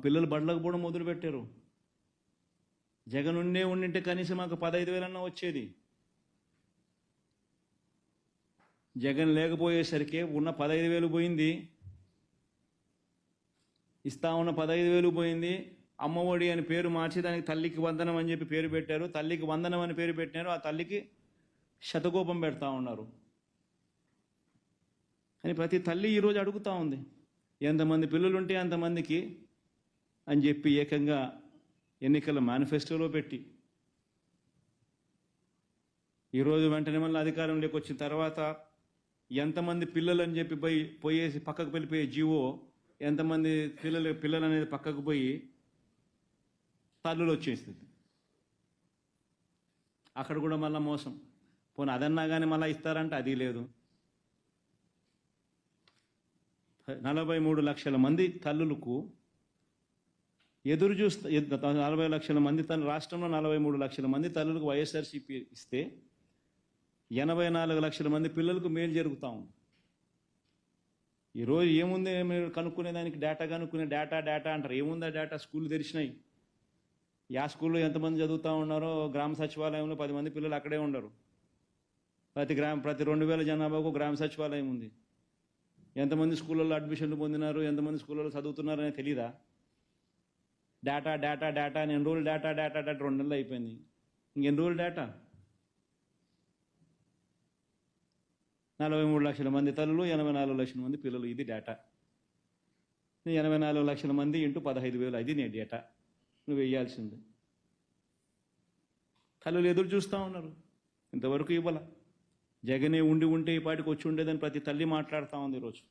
పిల్లలు బడులకు కూడా మొదలుపెట్టారు. జగన్ ఉండింటే కనీసం మాకు 15,000 వచ్చేది. జగన్ లేకపోయేసరికి ఉన్న 15,000 పోయింది, ఇస్తా ఉన్న 15,000 పోయింది. అమ్మఒడి అని పేరు మార్చి దానికి తల్లికి వందనం అని చెప్పి పేరు పెట్టారు. తల్లికి వందనం అని పేరు పెట్టినారు, ఆ తల్లికి శతకోపం పెడతా ఉన్నారు. అని ప్రతి తల్లి ఈరోజు అడుగుతూ ఉంది, ఎంతమంది పిల్లలు ఉంటే అంతమందికి అని చెప్పి ఏకంగా ఎన్నికల మేనిఫెస్టోలో పెట్టి ఈరోజు వెంటనే మళ్ళీ అధికారంలోకి వచ్చిన తర్వాత ఎంతమంది పిల్లలు అని చెప్పి పోయేసి పక్కకు వెళ్ళిపోయే జీవో, ఎంతమంది పిల్లలు అనేది పక్కకు పోయి తల్లులు వచ్చేస్తుంది. అక్కడ కూడా మళ్ళీ మోసం. పోనీ అదన్నా కానీ మళ్ళీ ఇస్తారంటే అది లేదు. 43 లక్షల మంది తల్లులకు ఎదురు చూస్తే 40 లక్షల మంది రాష్ట్రంలో 43 లక్షల మంది తల్లులకు వైఎస్ఆర్సీపీ ఇస్తే 84 లక్షల మంది పిల్లలకు మేలు జరుగుతూ ఉంది. ఈరోజు ఏముంది మీరు కనుక్కునేదానికి డేటా అంటారు. ఏముందా డేటా? స్కూళ్ళు తెరిచినాయి. స్కూల్లో ఎంతమంది చదువుతూ ఉన్నారో గ్రామ సచివాలయంలో 10 మంది పిల్లలు అక్కడే ఉండరు. ప్రతి 2,000 జనాభాకు గ్రామ సచివాలయం ఉంది. ఎంతమంది స్కూళ్ళల్లో అడ్మిషన్లు పొందినారు, ఎంతమంది స్కూళ్ళలో చదువుతున్నారు అనేది తెలీదా? డేటా ఎన్ని రోజులు డేటా 2 నెలలు అయిపోయింది. ఇంకెన్ని రోజులు డేటా? 43 లక్షల మంది తల్లులు, 84 లక్షల మంది పిల్లలు. ఇది డేటా. 84 లక్షల మంది ఇంటూ 15,000, అది నీ డేటా నువ్వు వేయాల్సింది. తల్లులు ఎదురు చూస్తూ ఉన్నారు, ఇంతవరకు ఇవ్వాల. జగనే ఉంటే ఈ పాటికి వచ్చి ఉండేదని ప్రతి తల్లి మాట్లాడుతూ ఉంది ఈరోజు.